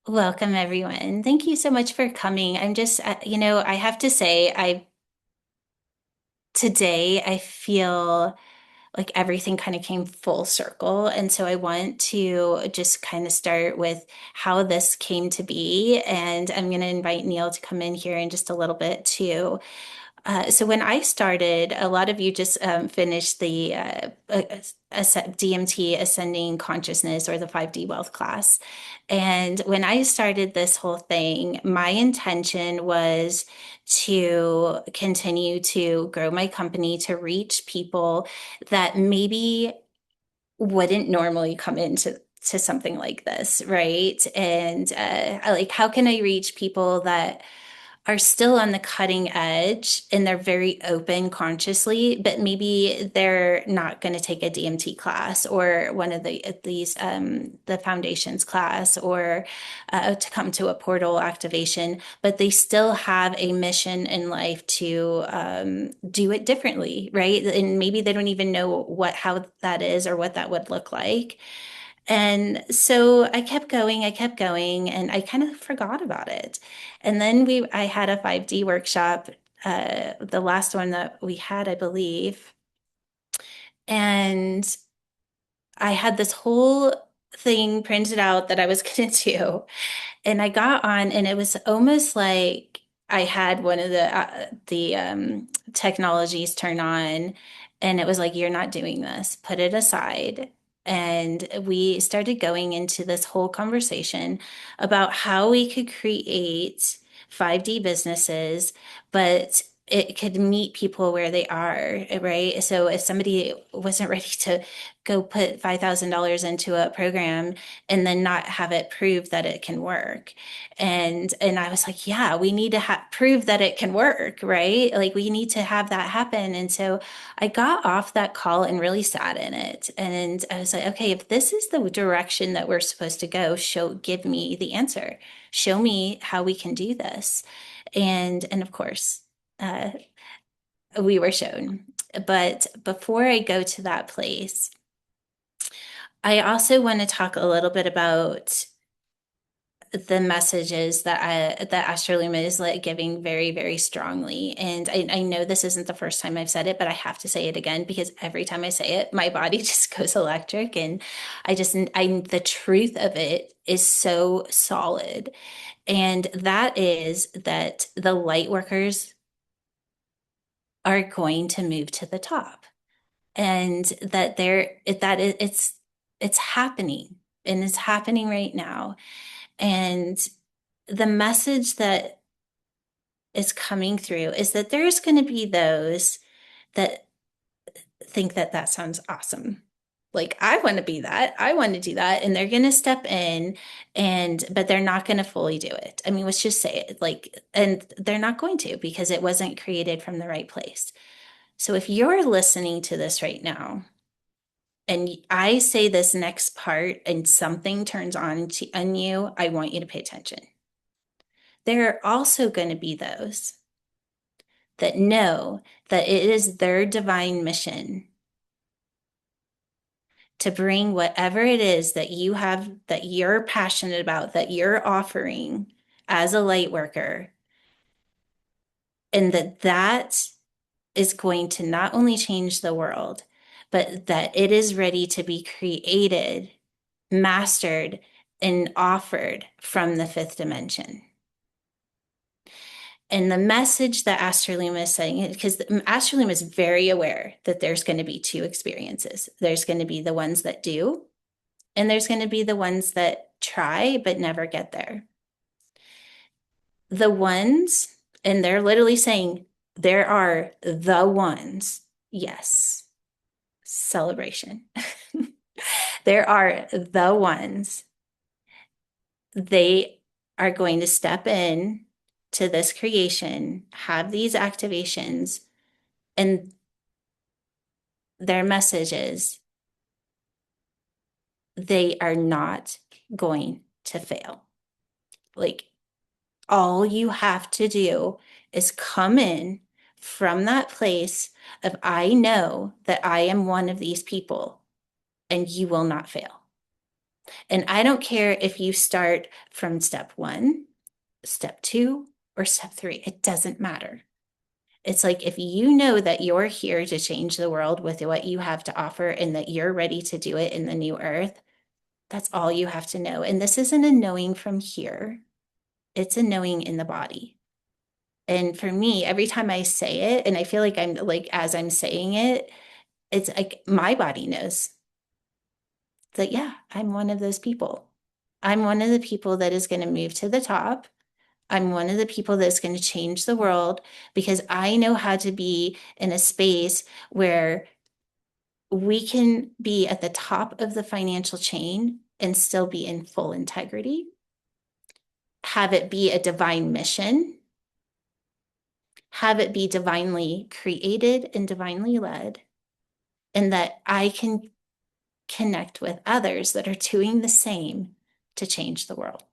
Welcome, everyone. Thank you so much for coming. I have to say, today I feel like everything kind of came full circle. And so I want to just kind of start with how this came to be. And I'm going to invite Neil to come in here in just a little bit too. So when I started, a lot of you just finished the DMT Ascending Consciousness or the 5D Wealth class. And when I started this whole thing, my intention was to continue to grow my company to reach people that maybe wouldn't normally come into something like this, right? And how can I reach people that are still on the cutting edge and they're very open consciously, but maybe they're not going to take a DMT class or one of the foundations class or to come to a portal activation, but they still have a mission in life to do it differently, right? And maybe they don't even know how that is or what that would look like. And so I kept going, and I kind of forgot about it. And then I had a 5D workshop, the last one that we had, I believe. And I had this whole thing printed out that I was going to do. And I got on, and it was almost like I had one of the technologies turn on, and it was like, "You're not doing this. Put it aside." And we started going into this whole conversation about how we could create 5D businesses, but it could meet people where they are, right? So if somebody wasn't ready to go put $5,000 into a program and then not have it prove that it can work. And I was like, yeah, we need to prove that it can work, right? Like we need to have that happen. And so I got off that call and really sat in it. And I was like, okay, if this is the direction that we're supposed to go, give me the answer. Show me how we can do this. And of course, uh, we were shown. But before I go to that place, I also want to talk a little bit about the messages that Astra'Luma is like giving very, very strongly. And I know this isn't the first time I've said it, but I have to say it again because every time I say it, my body just goes electric. And the truth of it is so solid. And that is that the light workers are going to move to the top. And that it's happening, and it's happening right now. And the message that is coming through is that there's going to be those that think that that sounds awesome. Like, I want to be that. I want to do that. And they're going to step in but they're not going to fully do it. I mean, let's just say it and they're not going to because it wasn't created from the right place. So if you're listening to this right now, and I say this next part and something turns on you, I want you to pay attention. There are also going to be those that know that it is their divine mission to bring whatever it is that you have, that you're passionate about, that you're offering as a light worker, and that is going to not only change the world, but that it is ready to be created, mastered, and offered from the fifth dimension. And the message that Astra'Luma is saying, because Astra'Luma is very aware that there's going to be two experiences. There's going to be the ones that do, and there's going to be the ones that try but never get there. The ones, and they're literally saying, there are the ones. Yes, celebration. There are the ones. They are going to step in to this creation, have these activations, and their message is they are not going to fail. Like, all you have to do is come in from that place of, I know that I am one of these people, and you will not fail. And I don't care if you start from step one, step two, or step three, it doesn't matter. It's like if you know that you're here to change the world with what you have to offer and that you're ready to do it in the new earth, that's all you have to know. And this isn't a knowing from here, it's a knowing in the body. And for me, every time I say it, and I feel like I'm like, as I'm saying it, it's like my body knows that, yeah, I'm one of those people. I'm one of the people that is going to move to the top. I'm one of the people that's going to change the world because I know how to be in a space where we can be at the top of the financial chain and still be in full integrity, have it be a divine mission, have it be divinely created and divinely led, and that I can connect with others that are doing the same to change the world.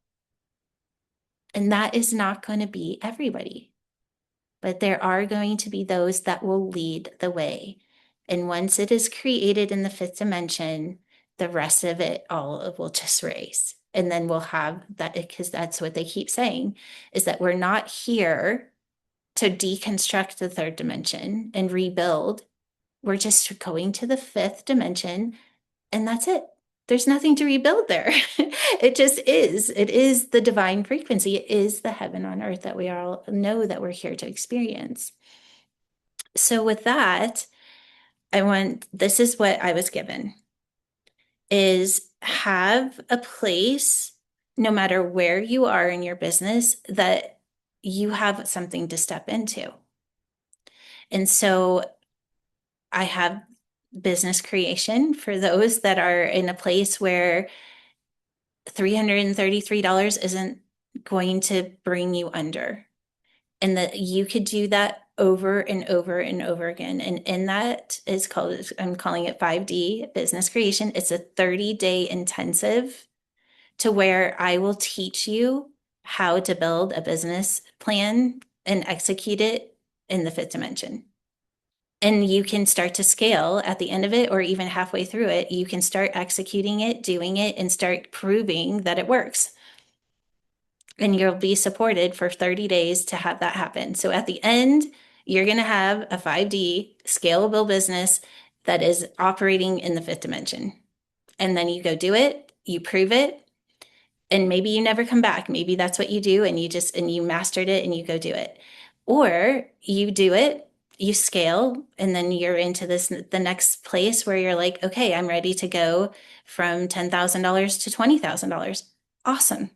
And that is not going to be everybody, but there are going to be those that will lead the way. And once it is created in the fifth dimension, the rest of it all will just raise. And then we'll have that, because that's what they keep saying, is that we're not here to deconstruct the third dimension and rebuild. We're just going to the fifth dimension, and that's it. There's nothing to rebuild there. It just is. It is the divine frequency. It is the heaven on earth that we all know that we're here to experience. So with that, this is what I was given, is have a place, no matter where you are in your business, that you have something to step into. And so I have business creation for those that are in a place where $333 isn't going to bring you under, and that you could do that over and over and over again. And in that is called, I'm calling it 5D business creation. It's a 30-day intensive to where I will teach you how to build a business plan and execute it in the fifth dimension. And you can start to scale at the end of it, or even halfway through it. You can start executing it, doing it, and start proving that it works. And you'll be supported for 30 days to have that happen. So at the end, you're going to have a 5D scalable business that is operating in the fifth dimension. And then you go do it, you prove it, and maybe you never come back. Maybe that's what you do, and you mastered it and you go do it. Or you do it, you scale, and then you're into the next place where you're like, okay, I'm ready to go from $10,000 to $20,000. Awesome.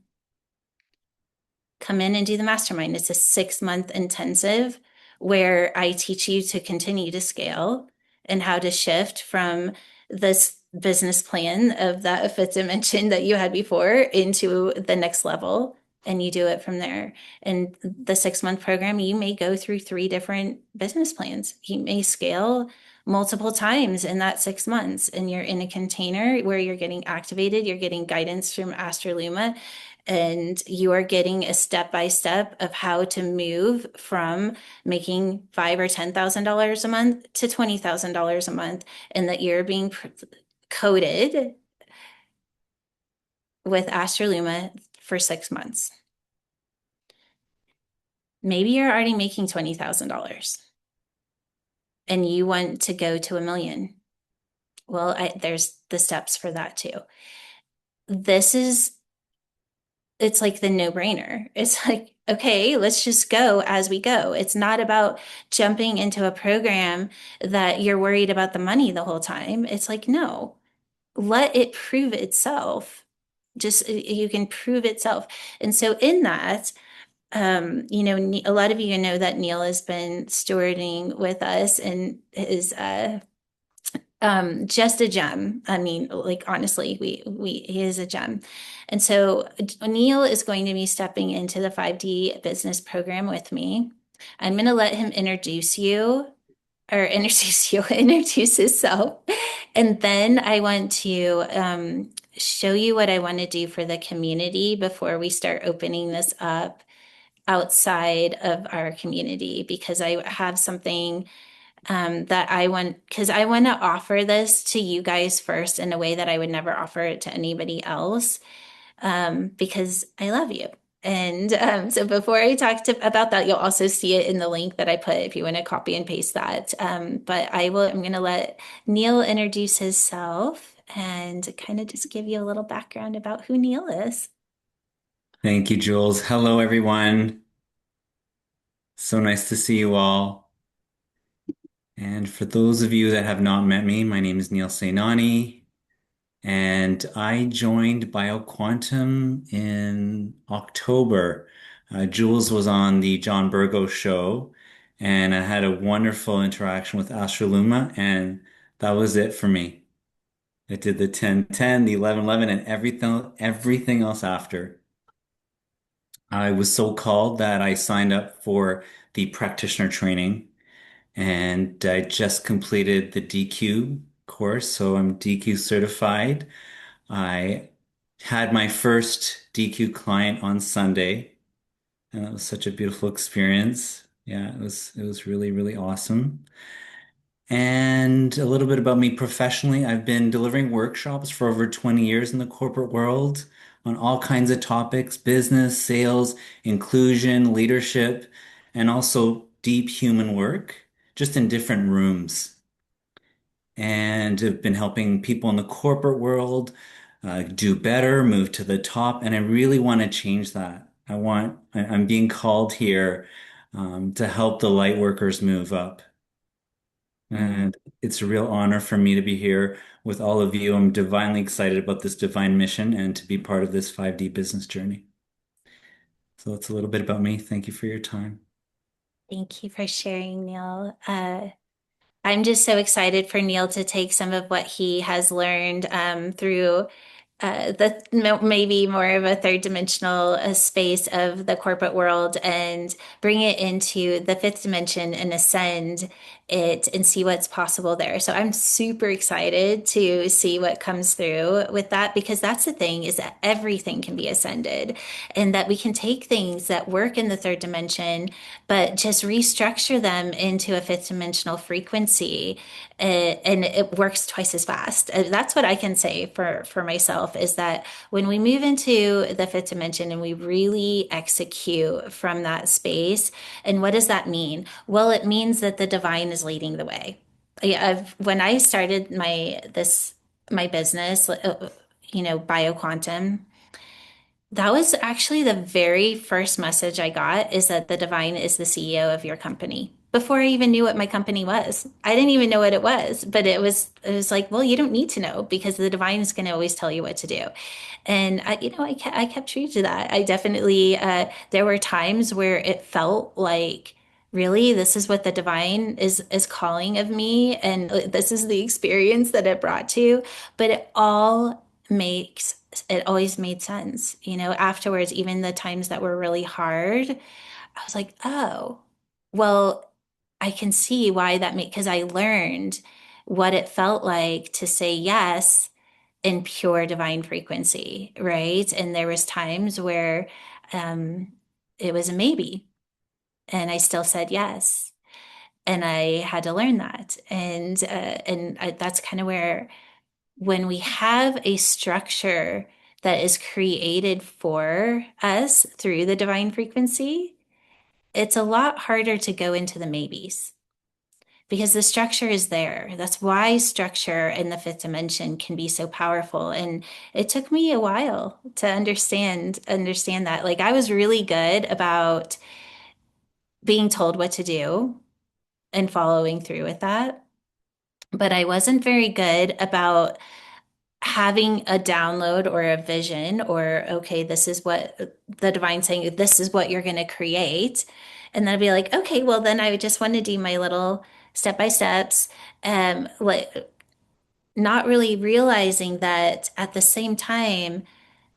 Come in and do the mastermind. It's a 6-month intensive where I teach you to continue to scale and how to shift from this business plan of that fifth dimension that you had before into the next level. And you do it from there. And the 6-month program, you may go through 3 different business plans. You may scale multiple times in that 6 months, and you're in a container where you're getting activated. You're getting guidance from Astra'Luma, and you are getting a step by step of how to move from making $5,000 or $10,000 a month to $20,000 a month, and that you're being coded with Astra'Luma for 6 months. Maybe you're already making $20,000 and you want to go to $1 million. Well, there's the steps for that too. It's like the no-brainer. It's like, okay, let's just go as we go. It's not about jumping into a program that you're worried about the money the whole time. It's like, no, let it prove itself. Just you can prove itself. And so in that, a lot of you know that Neil has been stewarding with us and is just a gem. I mean, like honestly, he is a gem. And so Neil is going to be stepping into the 5D business program with me. I'm going to let him introduce introduce himself. And then I want to show you what I want to do for the community before we start opening this up outside of our community, because I have something that I want, because I want to offer this to you guys first in a way that I would never offer it to anybody else, because I love you. And so before I about that, you'll also see it in the link that I put if you want to copy and paste that. But I'm going to let Neil introduce himself and kind of just give you a little background about who Neil is. Thank you, Jules. Hello, everyone. So nice to see you all. And for those of you that have not met me, my name is Neil Sainani, and I joined BioQuantum in October. Jules was on the John Burgo show, and I had a wonderful interaction with Astra'Luma, and that was it for me. I did the 10-10, the 11-11, and everything else after. I was so called that I signed up for the practitioner training and I just completed the DQ course, so I'm DQ certified. I had my first DQ client on Sunday, and that was such a beautiful experience. Yeah, it was really, really awesome. And a little bit about me professionally. I've been delivering workshops for over 20 years in the corporate world on all kinds of topics, business, sales, inclusion, leadership, and also deep human work, just in different rooms. And have been helping people in the corporate world do better, move to the top, and I really want to change that. I'm being called here to help the light workers move up. Mm. And it's a real honor for me to be here with all of you. I'm divinely excited about this divine mission and to be part of this 5D business journey. So that's a little bit about me. Thank you for your time. Thank you for sharing, Neil. I'm just so excited for Neil to take some of what he has learned through maybe more of a third dimensional space of the corporate world and bring it into the fifth dimension and ascend it and see what's possible there. So I'm super excited to see what comes through with that because that's the thing is that everything can be ascended and that we can take things that work in the third dimension, but just restructure them into a fifth dimensional frequency and it works twice as fast. That's what I can say for myself is that when we move into the fifth dimension and we really execute from that space, and what does that mean? Well, it means that the divine is leading the way. When I started my business, BioQuantum, that was actually the very first message I got is that the divine is the CEO of your company. Before I even knew what my company was. I didn't even know what it was, but it was like, well, you don't need to know because the divine is going to always tell you what to do. And I kept true to that. I definitely there were times where it felt like really this is what the divine is calling of me and this is the experience that it brought to, but makes it always made sense. Afterwards, even the times that were really hard, I was like, oh, well, I can see why that made, because I learned what it felt like to say yes in pure divine frequency, right? And there was times where um, it was a maybe, and I still said yes. And I had to learn that. That's kind of where when we have a structure that is created for us through the divine frequency, it's a lot harder to go into the maybes because the structure is there. That's why structure in the fifth dimension can be so powerful. And it took me a while to understand that. Like I was really good about being told what to do and following through with that, but I wasn't very good about having a download or a vision or okay, this is what the divine saying, this is what you're going to create. And then I'd be like, okay, well then I would just want to do my little step by steps, like not really realizing that at the same time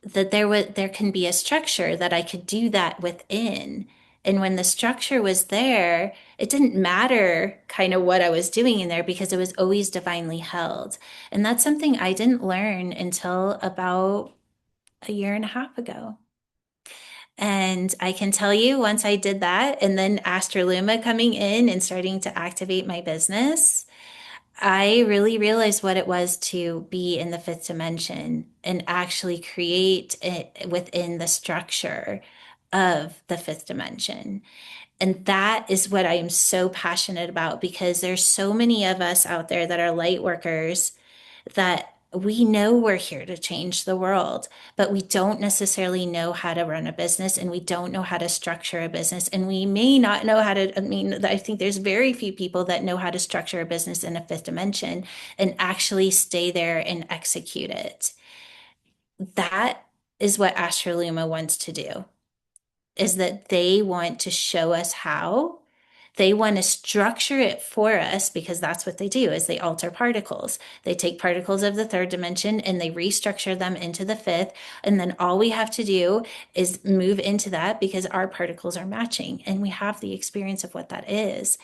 that there can be a structure that I could do that within. And when the structure was there, it didn't matter kind of what I was doing in there because it was always divinely held. And that's something I didn't learn until about a year and a half ago. And I can tell you, once I did that, and then Astra'Luma coming in and starting to activate my business, I really realized what it was to be in the fifth dimension and actually create it within the structure of the fifth dimension. And that is what I am so passionate about because there's so many of us out there that are light workers that we know we're here to change the world, but we don't necessarily know how to run a business and we don't know how to structure a business. And we may not know how to, I mean, I think there's very few people that know how to structure a business in a fifth dimension and actually stay there and execute it. That is what Astraluma wants to do, is that they want to show us how. They want to structure it for us because that's what they do is they alter particles. They take particles of the third dimension and they restructure them into the fifth. And then all we have to do is move into that because our particles are matching and we have the experience of what that is.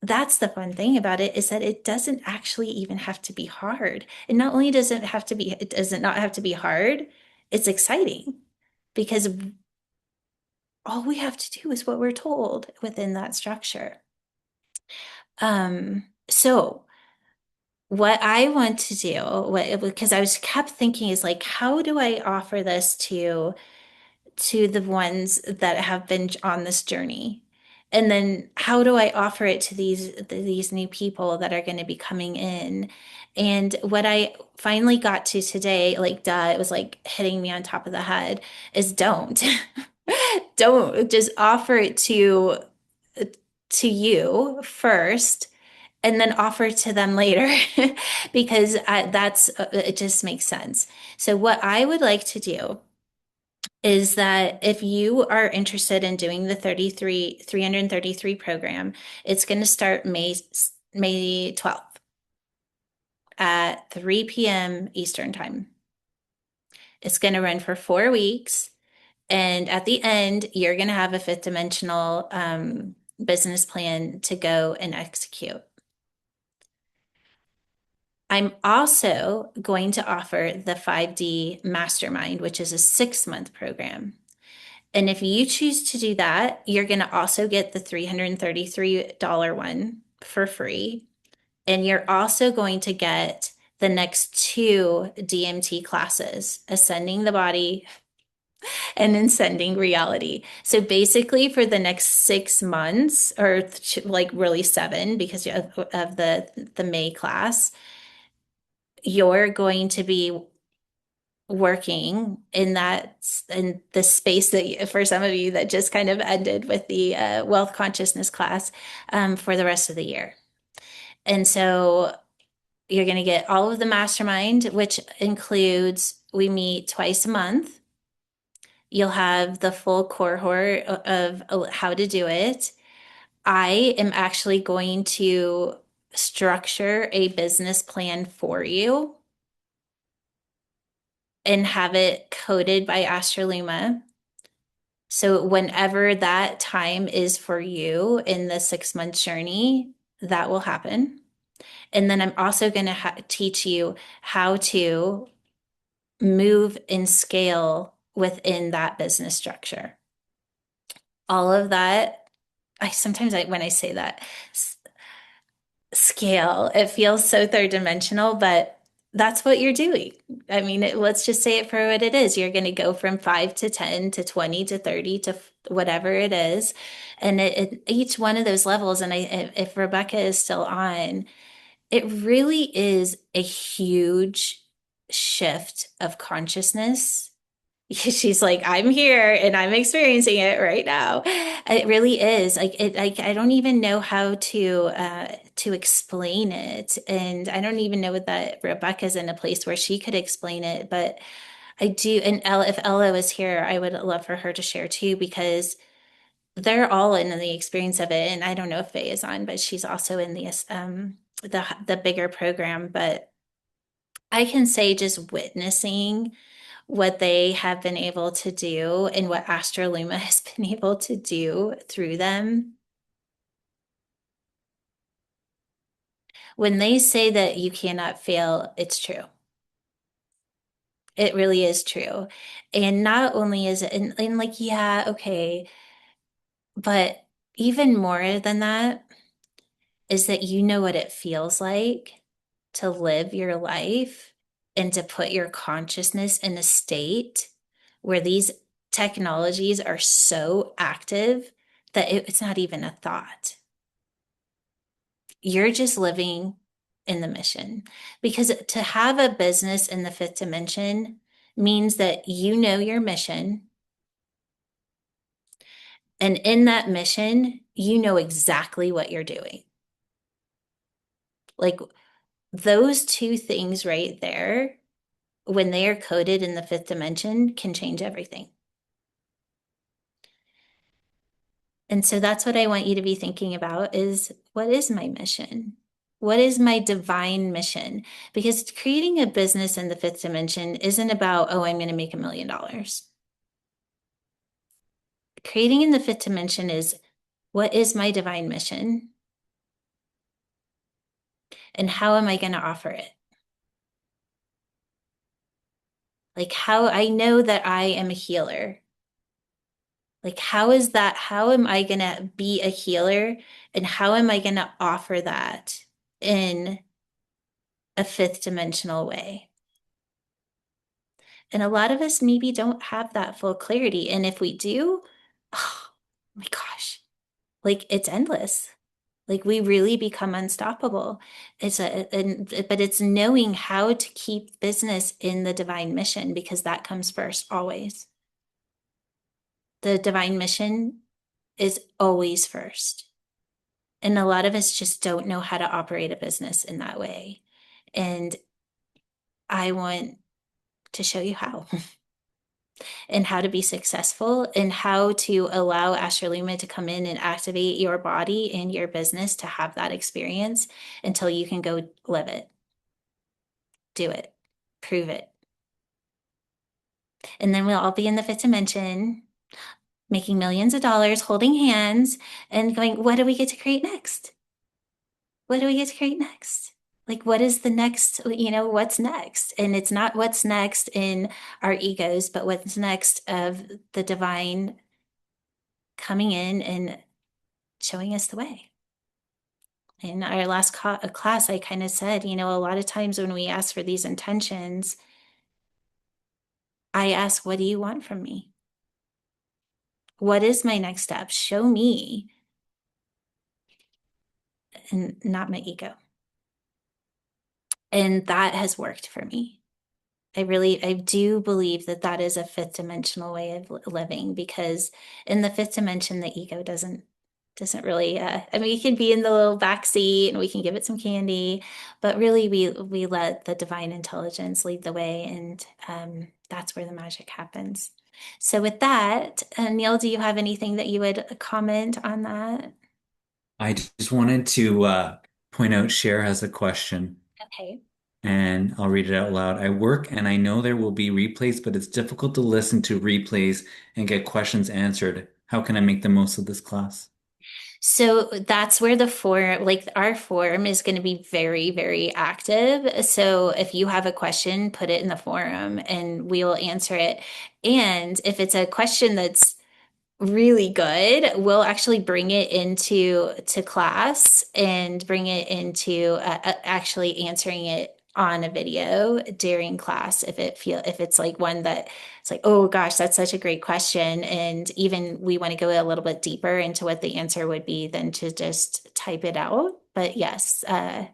That's the fun thing about it is that it doesn't actually even have to be hard. And not only does it does it not have to be hard, it's exciting because all we have to do is what we're told within that structure. So what I want to do, because I was kept thinking is like, how do I offer this to the ones that have been on this journey? And then how do I offer it to these new people that are going to be coming in? And what I finally got to today, like, duh, it was like hitting me on top of the head, is don't. Don't just offer it to you first and then offer to them later because that's it just makes sense. So what I would like to do is that if you are interested in doing the 333 program, it's going to start May 12th at 3 p.m. Eastern time. It's going to run for 4 weeks. And at the end, you're going to have a fifth dimensional business plan to go and execute. I'm also going to offer the 5D Mastermind, which is a 6 month program. And if you choose to do that, you're going to also get the $333 one for free. And you're also going to get the next two DMT classes, Ascending the Body and Ascending Reality. So basically, for the next 6 months, or like really seven, because of the May class, you're going to be working in the space that for some of you that just kind of ended with the wealth consciousness class for the rest of the year. And so you're going to get all of the mastermind, which includes we meet twice a month. You'll have the full cohort of how to do it. I am actually going to structure a business plan for you and have it coded by Astraluma. So whenever that time is for you in the 6 month journey, that will happen. And then I'm also going to teach you how to move and scale within that business structure. All of that, when I say that, scale. It feels so third dimensional, but that's what you're doing. I mean, let's just say it for what it is. You're going to go from 5 to 10 to 20 to 30 to whatever it is. And each one of those levels, and if Rebecca is still on, it really is a huge shift of consciousness. She's like, I'm here and I'm experiencing it right now. It really is like I don't even know how to explain it, and I don't even know that Rebecca's in a place where she could explain it. But I do, and if Ella was here, I would love for her to share too because they're all in the experience of it. And I don't know if Faye is on, but she's also in the bigger program. But I can say just witnessing what they have been able to do and what Astraluma has been able to do through them. When they say that you cannot fail, it's true. It really is true. And not only is it, and like, yeah, okay, but even more than that is that you know what it feels like to live your life and to put your consciousness in a state where these technologies are so active that it's not even a thought. You're just living in the mission. Because to have a business in the fifth dimension means that you know your mission. And in that mission, you know exactly what you're doing. Like those two things right there, when they are coded in the fifth dimension, can change everything. And so that's what I want you to be thinking about is what is my mission? What is my divine mission? Because creating a business in the fifth dimension isn't about, oh, I'm going to make $1 million. Creating in the fifth dimension is what is my divine mission? And how am I going to offer it? Like how I know that I am a healer. Like, how is that? How am I going to be a healer? And how am I going to offer that in a fifth dimensional way? And a lot of us maybe don't have that full clarity. And if we do, oh my gosh, like it's endless. Like we really become unstoppable. But it's knowing how to keep business in the divine mission because that comes first always. The divine mission is always first. And a lot of us just don't know how to operate a business in that way. And I want to show you how and how to be successful and how to allow Astra'Luma to come in and activate your body and your business to have that experience until you can go live it, do it, prove it. And then we'll all be in the fifth dimension, making millions of dollars, holding hands, and going, what do we get to create next? What do we get to create next? Like, what is the next, what's next? And it's not what's next in our egos, but what's next of the divine coming in and showing us the way. In our last class, I kind of said, a lot of times when we ask for these intentions, I ask, what do you want from me? What is my next step? Show me and not my ego. And that has worked for me. I do believe that that is a fifth dimensional way of living because in the fifth dimension, the ego doesn't really, I mean, we can be in the little back seat and we can give it some candy, but really we let the divine intelligence lead the way. And that's where the magic happens. So with that, Neil, do you have anything that you would comment on that? I just wanted to point out Cher has a question, Okay. and I'll read it out loud. I work and I know there will be replays, but it's difficult to listen to replays and get questions answered. How can I make the most of this class? So that's where the forum, like our forum is going to be very, very active. So if you have a question, put it in the forum and we will answer it. And if it's a question that's really good, we'll actually bring it into to class and bring it into actually answering it on a video during class if it's like one that it's like, oh gosh, that's such a great question, and even we want to go a little bit deeper into what the answer would be than to just type it out. But yes, that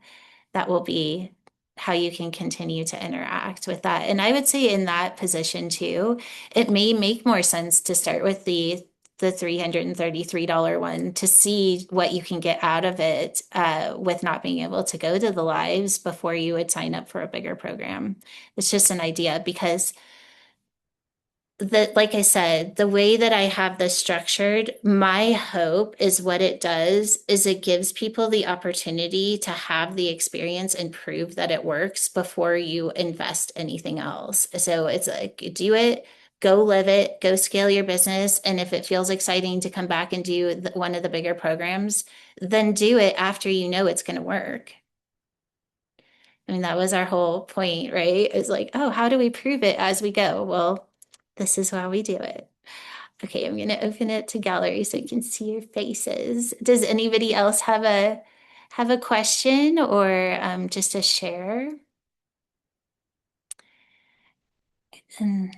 will be how you can continue to interact with that. And I would say in that position too, it may make more sense to start with the $333 one to see what you can get out of it with not being able to go to the lives before you would sign up for a bigger program. It's just an idea because like I said, the way that I have this structured, my hope is what it does is it gives people the opportunity to have the experience and prove that it works before you invest anything else. So it's like, do it, go live it, go scale your business. And if it feels exciting to come back and do one of the bigger programs, then do it after you know it's going to work. I mean, that was our whole point, right? It's like, oh, how do we prove it as we go? Well, this is how we do it. Okay, I'm gonna open it to gallery so you can see your faces. Does anybody else have a question or just a share? And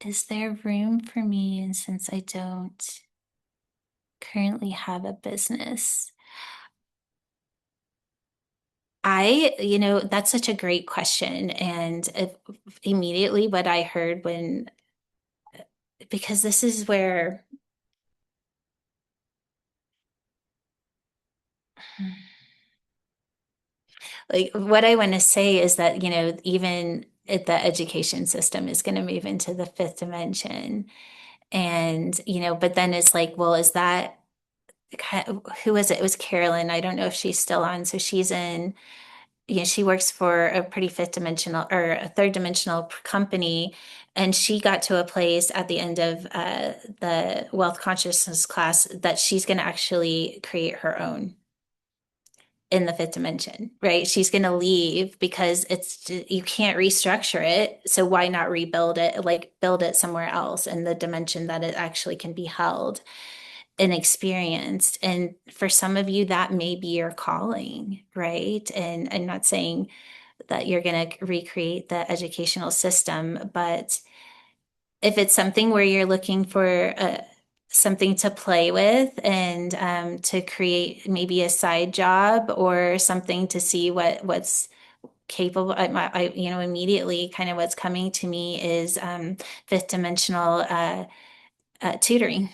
is there room for me? And since I don't currently have a business, that's such a great question. And immediately what I heard because this is where, like, what I want to say is that, even the education system is going to move into the fifth dimension. And, but then it's like, well, is that, who was it? It was Carolyn. I don't know if she's still on. So she works for a pretty fifth dimensional or a third dimensional company. And she got to a place at the end of the wealth consciousness class that she's going to actually create her own in the fifth dimension, right? She's going to leave because you can't restructure it. So why not rebuild it, like build it somewhere else in the dimension that it actually can be held and experienced. And for some of you, that may be your calling, right? And I'm not saying that you're going to recreate the educational system, but if it's something where you're looking for something to play with and to create maybe a side job or something to see what's capable, immediately kind of what's coming to me is fifth dimensional tutoring.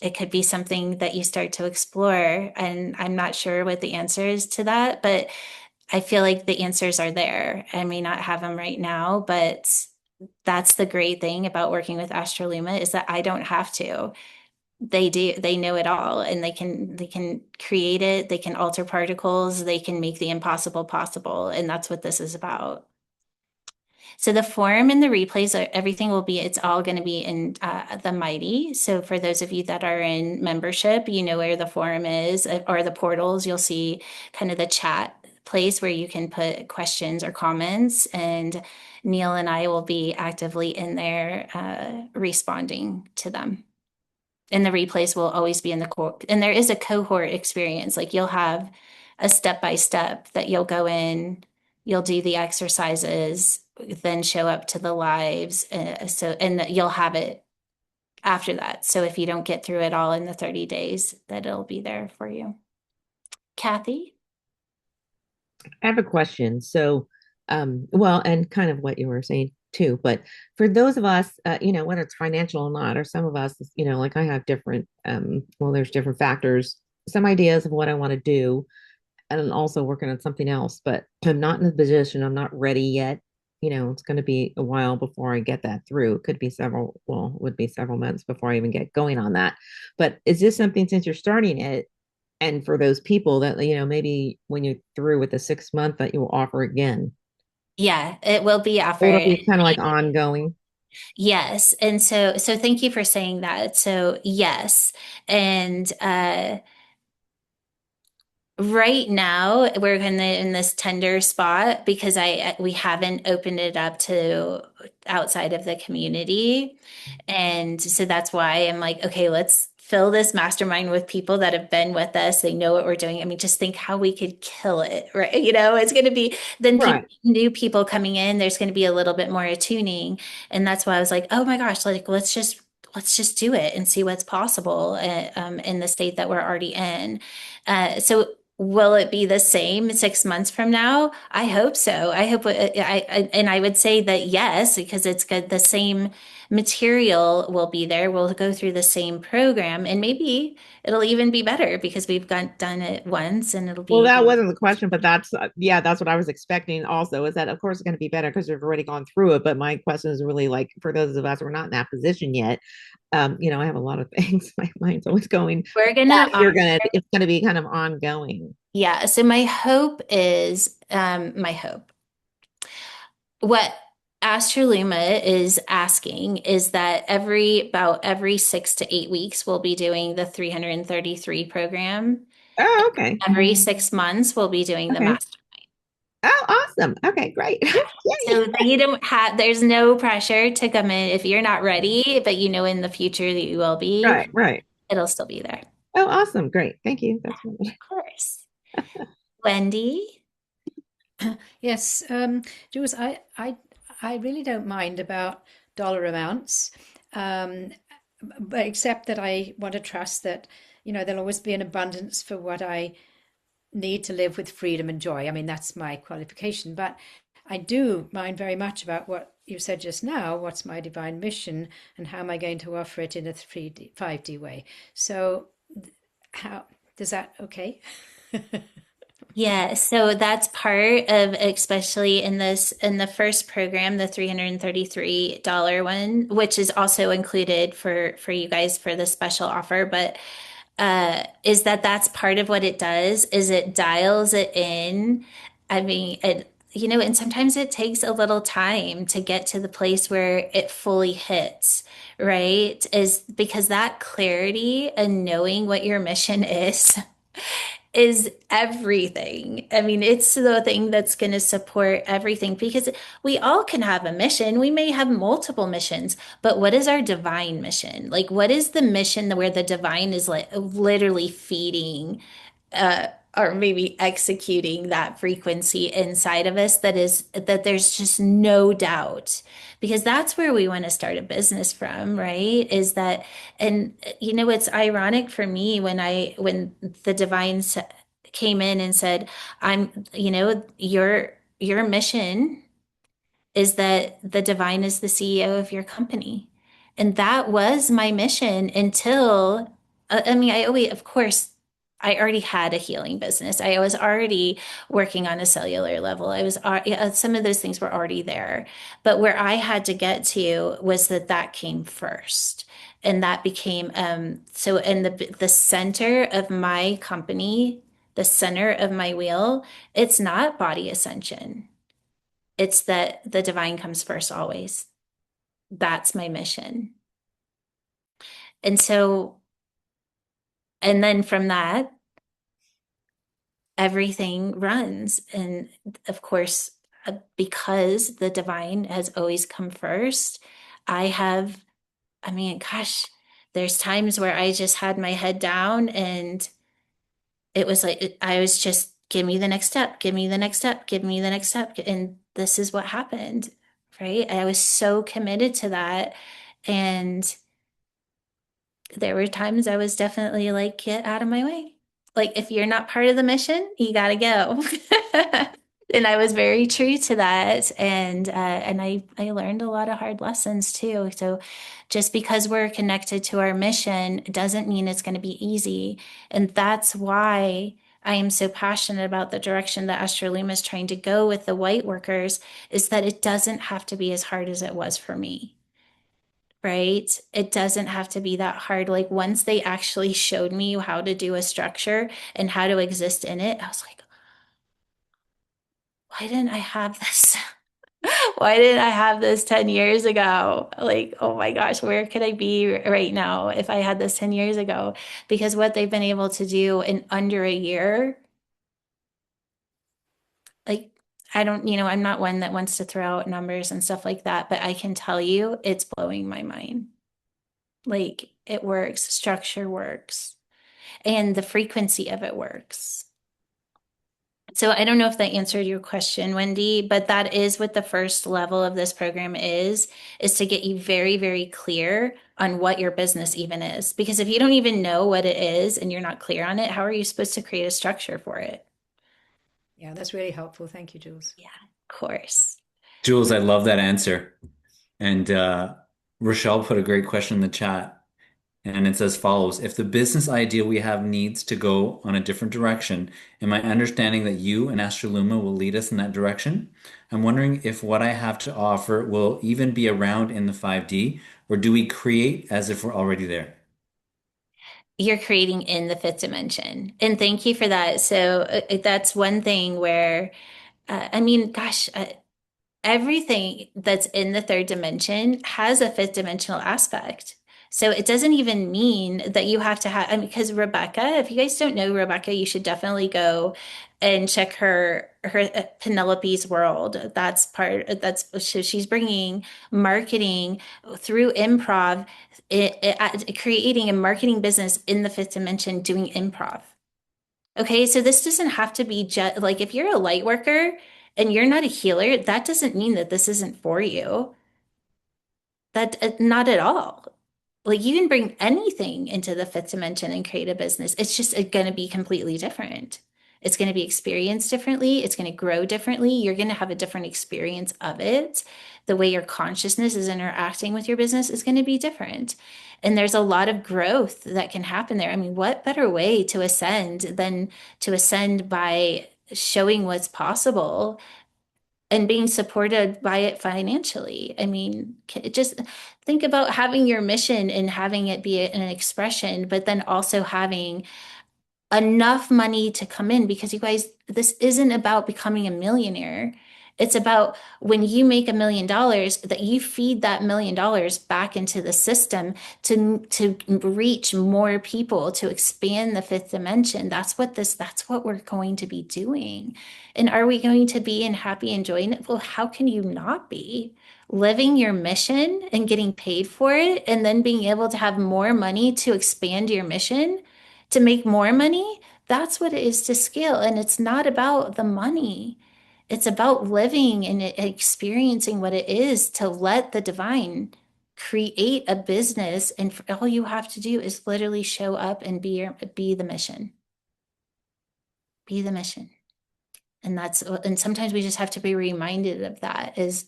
It could be something that you start to explore, and I'm not sure what the answer is to that, but I feel like the answers are there. I may not have them right now, but that's the great thing about working with Astra'Luma is that I don't have to. They know it all, and they can create it, they can alter particles, they can make the impossible possible, and that's what this is about. So the forum and the replays, everything will be, it's all going to be in the Mighty. So for those of you that are in membership, you know where the forum is or the portals, you'll see kind of the chat place where you can put questions or comments. And Neil and I will be actively in there responding to them. And the replays will always be in the core. And there is a cohort experience. Like you'll have a step by step that you'll go in, you'll do the exercises, then show up to the lives. And you'll have it after that. So if you don't get through it all in the 30 days, that it'll be there for you. Kathy? I have a question. So, well, and kind of what you were saying too, but for those of us, whether it's financial or not, or some of us, like I have different, well, there's different factors, some ideas of what I want to do, and also working on something else, but I'm not in a position, I'm not ready yet. It's going to be a while before I get that through. It could be would be several months before I even get going on that. But is this something, since you're starting it, and for those people that maybe when you're through with the 6 month, that you will offer again, Yeah, it will be or it'll offered. be kind of like ongoing? Yes. And so thank you for saying that. So yes. And right now, we're in this tender spot because we haven't opened it up to outside of the community. And so that's why I'm like, okay, let's fill this mastermind with people that have been with us. They know what we're doing. I mean, just think how we could kill it, right? It's going to be then Right. new people coming in, there's going to be a little bit more attuning. And that's why I was like, oh my gosh, like let's just do it and see what's possible in the state that we're already in. So will it be the same 6 months from now? I hope so. I hope and I would say that yes, because it's good. The same material will be there. We'll go through the same program, and maybe it'll even be better because done it once, and it'll Well, be. that wasn't the question, but that's yeah, that's what I was expecting. Also, is that of course it's going to be better because we've already gone through it. But my question is really like for those of us who are not in that position yet. I have a lot of things. My mind's always going. We're That gonna. it's gonna be kind of ongoing. Yeah. So my hope is my hope. What Astraluma is asking is that about every 6 to 8 weeks, we'll be doing the 333 program. Oh, okay. Every 6 months, we'll be doing the Okay. master. Oh, awesome. Okay, great. Yeah. Yay. So you don't have, there's no pressure to come in if you're not ready, but you know in the future that you will be, Right, right. it'll still be there. Oh, awesome. Great. Thank you. That's really Of course. Wendy? Yes, Jules, I really don't mind about dollar amounts, um, but except that I want to trust that, there'll always be an abundance for what I need to live with freedom and joy. I mean, that's my qualification, but I do mind very much about what you said just now. What's my divine mission, and how am I going to offer it in a 3D, 5D way? So, how does that okay? Yeah, so that's part of, especially in this, in the first program, the $333 one, which is also included for you guys for the special offer, but is that that's part of what it does is it dials it in. I mean, and sometimes it takes a little time to get to the place where it fully hits, right? Is because that clarity and knowing what your mission is everything. I mean, it's the thing that's going to support everything because we all can have a mission. We may have multiple missions, but what is our divine mission? Like, what is the mission where the divine is like literally feeding or maybe executing that frequency inside of us that there's just no doubt because that's where we want to start a business from, right? Is that, and it's ironic for me when the divine came in and said, your mission is that the divine is the CEO of your company. And that was my mission until, I mean, I always, of course, I already had a healing business. I was already working on a cellular level. Some of those things were already there. But where I had to get to was that came first. And that became, so in the center of my company, the center of my wheel, it's not body ascension. It's that the divine comes first always. That's my mission. And so, and then from that, everything runs. And of course, because the divine has always come first, I have, I mean, gosh, there's times where I just had my head down and it was like, I was just, give me the next step, give me the next step, give me the next step. And this is what happened, right? I was so committed to that. And there were times I was definitely like, get out of my way. Like, if you're not part of the mission, you got to go. And I was very true to that. And I learned a lot of hard lessons too. So just because we're connected to our mission doesn't mean it's going to be easy. And that's why I am so passionate about the direction that Astra'Luma is trying to go with the white workers, is that it doesn't have to be as hard as it was for me, right? It doesn't have to be that hard. Like once they actually showed me how to do a structure and how to exist in it, I was like, why didn't I have this? Why didn't I have this 10 years ago? Like, oh my gosh, where could I be right now if I had this 10 years ago? Because what they've been able to do in under a year, like, I don't, I'm not one that wants to throw out numbers and stuff like that, but I can tell you it's blowing my mind. Like, it works, structure works, and the frequency of it works. So I don't know if that answered your question, Wendy, but that is what the first level of this program is to get you very, very clear on what your business even is. Because if you don't even know what it is and you're not clear on it, how are you supposed to create a structure for it? Yeah, that's really helpful. Thank you, Jules. Yeah, of course. Jules, I love that answer. And Rochelle put a great question in the chat. And it's as follows. If the business idea we have needs to go on a different direction, am I understanding that you and Astraluma will lead us in that direction? I'm wondering if what I have to offer will even be around in the 5D, or do we create as if we're already there? You're creating in the fifth dimension. And thank you for that. So that's one thing where, I mean, gosh, everything that's in the third dimension has a fifth dimensional aspect. So it doesn't even mean that you have to have, I mean, because Rebecca, if you guys don't know Rebecca, you should definitely go. and check her Penelope's World. So she's bringing marketing through improv, creating a marketing business in the fifth dimension doing improv. Okay, so this doesn't have to be just like if you're a light worker and you're not a healer, that doesn't mean that this isn't for you. That not at all. Like you can bring anything into the fifth dimension and create a business. It's just going to be completely different. It's going to be experienced differently. It's going to grow differently. You're going to have a different experience of it. The way your consciousness is interacting with your business is going to be different. And there's a lot of growth that can happen there. I mean, what better way to ascend than to ascend by showing what's possible and being supported by it financially? I mean, just think about having your mission and having it be an expression, but then also having enough money to come in because you guys, this isn't about becoming a millionaire. It's about when you make $1 million that you feed that $1 million back into the system to reach more people, to expand the fifth dimension. That's what we're going to be doing. And are we going to be in happy enjoying it? Well, how can you not be? Living your mission and getting paid for it, and then being able to have more money to expand your mission to make more money, that's what it is to scale. And it's not about the money. It's about living and experiencing what it is to let the divine create a business. And all you have to do is literally show up and be the mission. Be the mission. And sometimes we just have to be reminded of that is,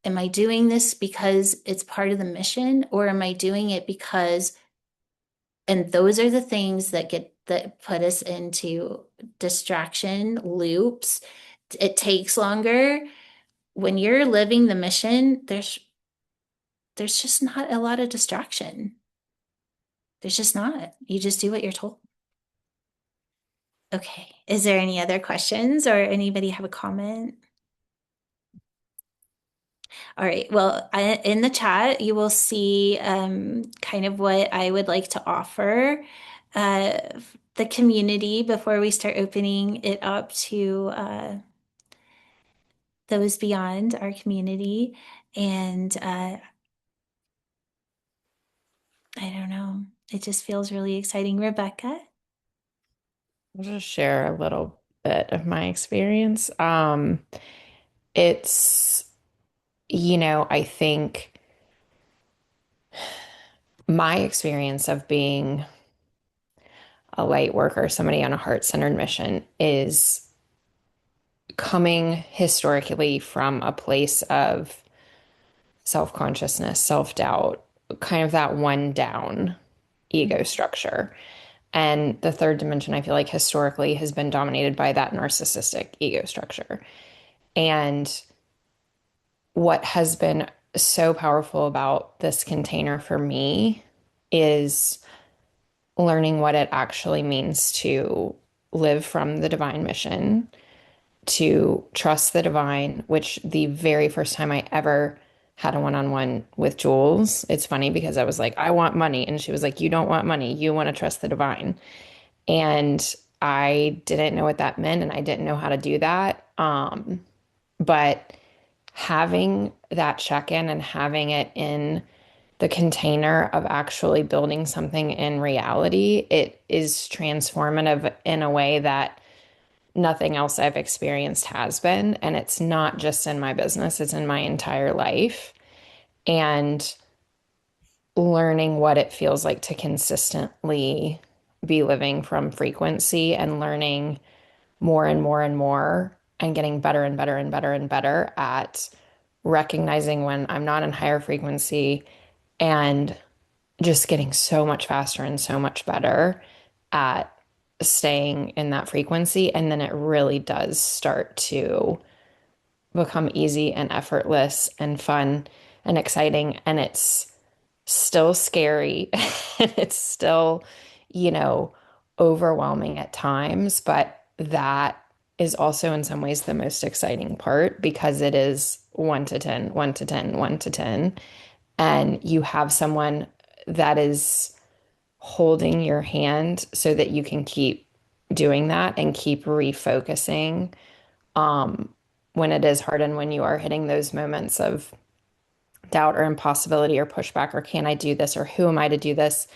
am I doing this because it's part of the mission, or am I doing it because, and those are the things that put us into distraction loops. It takes longer. When you're living the mission, there's just not a lot of distraction. There's just not. You just do what you're told. Okay. Is there any other questions or anybody have a comment? All right. Well, in the chat, you will see kind of what I would like to offer uh, the community before we start opening it up to those beyond our community. And I don't know, it just feels really exciting. Rebecca? I'll just share a little bit of my experience. It's, I think my experience of being a light worker, somebody on a heart-centered mission, is coming historically from a place of self-consciousness, self-doubt, kind of that one down ego structure. And the third dimension, I feel like historically has been dominated by that narcissistic ego structure. And what has been so powerful about this container for me is learning what it actually means to live from the divine mission, to trust the divine, which the very first time I ever had a one-on-one with Jules, it's funny because I was like, I want money. And she was like, you don't want money. You want to trust the divine. And I didn't know what that meant, and I didn't know how to do that. But having that check-in and having it in the container of actually building something in reality, it is transformative in a way that nothing else I've experienced has been. And it's not just in my business, it's in my entire life. And learning what it feels like to consistently be living from frequency and learning more and more and more and getting better and better and better and better at recognizing when I'm not in higher frequency and just getting so much faster and so much better at staying in that frequency. And then it really does start to become easy and effortless and fun and exciting. And it's still scary and it's still, overwhelming at times, but that is also in some ways the most exciting part because it is 1 to 10, 1 to 10, 1 to 10. And you have someone that is holding your hand so that you can keep doing that and keep refocusing um, when it is hard and when you are hitting those moments of doubt or impossibility or pushback or can I do this or who am I to do this?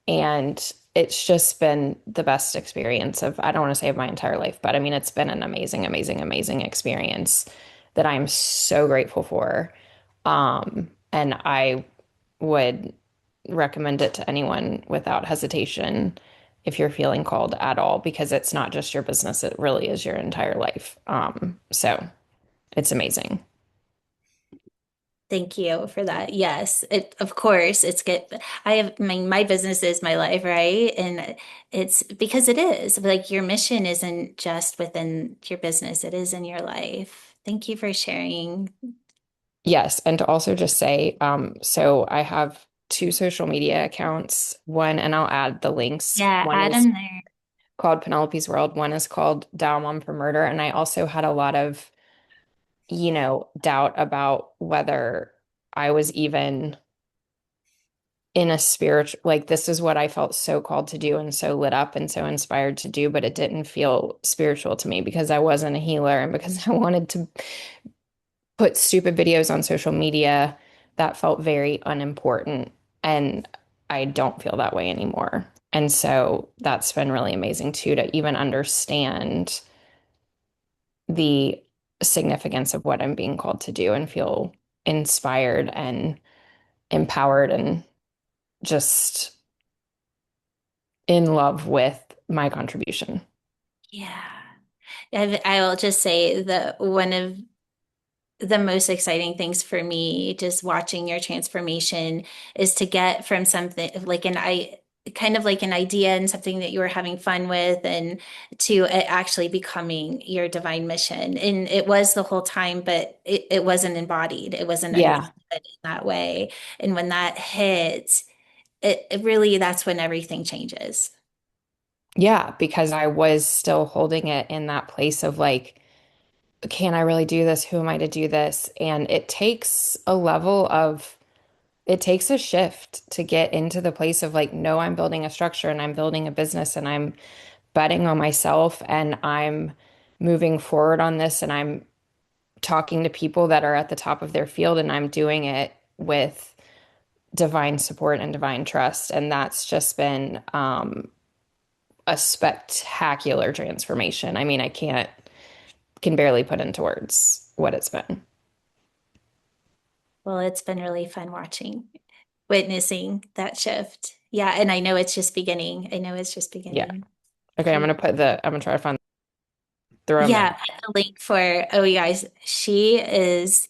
And it's just been the best experience of, I don't want to say of my entire life, but I mean, it's been an amazing, amazing, amazing experience that I'm so grateful for. And I would recommend it to anyone without hesitation if you're feeling called at all, because it's not just your business, it really is your entire life. So it's amazing. Thank you for that. Yes, it of course it's good. I have my business is my life, right? And it's because it is like your mission isn't just within your business, it is in your life. Thank you for sharing. Yes, and to also just say, so I have two social media accounts. One, and I'll add the links. Yeah, One add is them there. called Penelope's World. One is called Down Mom for Murder. And I also had a lot of, doubt about whether I was even in a spiritual, like this is what I felt so called to do and so lit up and so inspired to do, but it didn't feel spiritual to me because I wasn't a healer and because I wanted to put stupid videos on social media that felt very unimportant. And I don't feel that way anymore. And so that's been really amazing too, to even understand the significance of what I'm being called to do and feel inspired and empowered and just in love with my contribution. Yeah. I will just say that one of the most exciting things for me, just watching your transformation, is to get from something like kind of like an idea and something that you were having fun with, and to it actually becoming your divine mission. And it was the whole time, but it wasn't embodied. It wasn't Yeah. understood in that way. And when that hits, it really, that's when everything changes. Yeah, because I was still holding it in that place of like, can I really do this? Who am I to do this? And it takes a shift to get into the place of like, no, I'm building a structure and I'm building a business and I'm betting on myself and I'm moving forward on this and I'm talking to people that are at the top of their field and I'm doing it with divine support and divine trust. And that's just been a spectacular transformation. I mean, can barely put into words what it's been. Well, it's been really fun witnessing that shift. Yeah, and I know it's just beginning. I know it's just Yeah. beginning. Okay, Cool. I'm gonna try to find throw them Yeah, in. put the link for, oh, you guys, she is,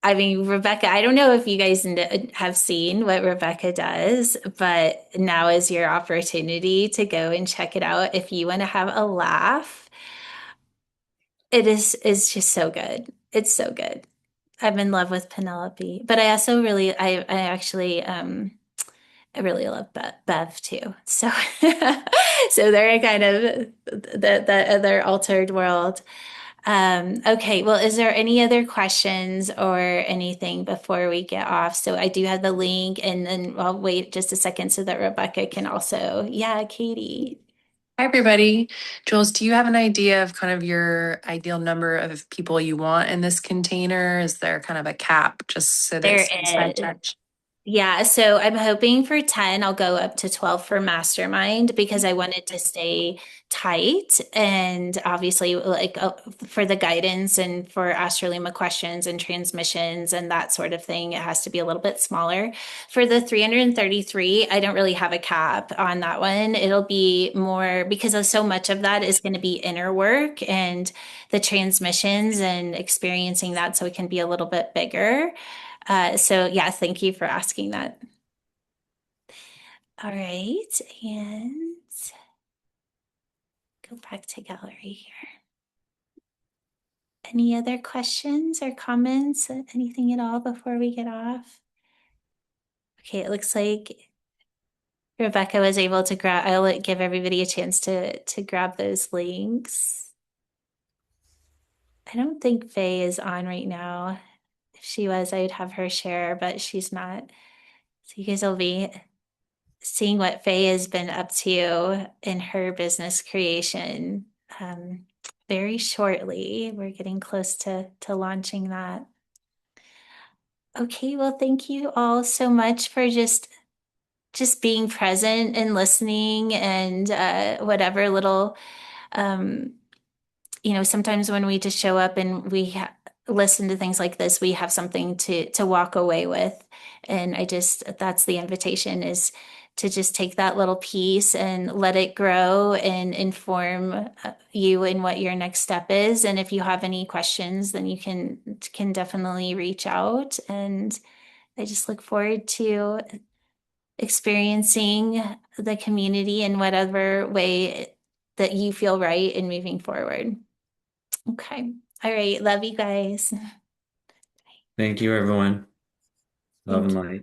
I mean, Rebecca, I don't know if you guys have seen what Rebecca does, but now is your opportunity to go and check it out if you want to have a laugh. It's just so good. It's so good. I'm in love with Penelope, but I also really, I actually, I really love Bev too. So, so they're kind of the other altered world. Okay, well, is there any other questions or anything before we get off? So I do have the link, and then I'll wait just a second so that Rebecca can also. Yeah, Katie. Hi, everybody. Jules, do you have an idea of kind of your ideal number of people you want in this container? Is there kind of a cap just so that it There stays high is. touch? Yeah, so I'm hoping for 10. I'll go up to 12 for Mastermind because I wanted to stay tight and obviously like for the guidance and for Astra'Luma questions and transmissions and that sort of thing, it has to be a little bit smaller. For the 333, I don't really have a cap on that one. It'll be more because of so much of that is going to be inner work and the transmissions and experiencing that so it can be a little bit bigger. So yeah, thank you for asking that. All right, and go back to gallery here. Any other questions or comments? Anything at all before we get off? Okay, it looks like Rebecca was able to grab. Give everybody a chance to grab those links. I don't think Faye is on right now. If she was, I would have her share, but she's not. So you guys will be seeing what Faye has been up to in her business creation very shortly. We're getting close to launching that. Okay, well, thank you all so much for just being present and listening and whatever little um, sometimes when we just show up and we listen to things like this, we have something to walk away with. And that's the invitation, is to just take that little piece and let it grow and inform you in what your next step is. And if you have any questions, then you can definitely reach out. And I just look forward to experiencing the community in whatever way that you feel right in moving forward. Okay. All right. Love you guys. Thank you, everyone. Love Thank and you. light.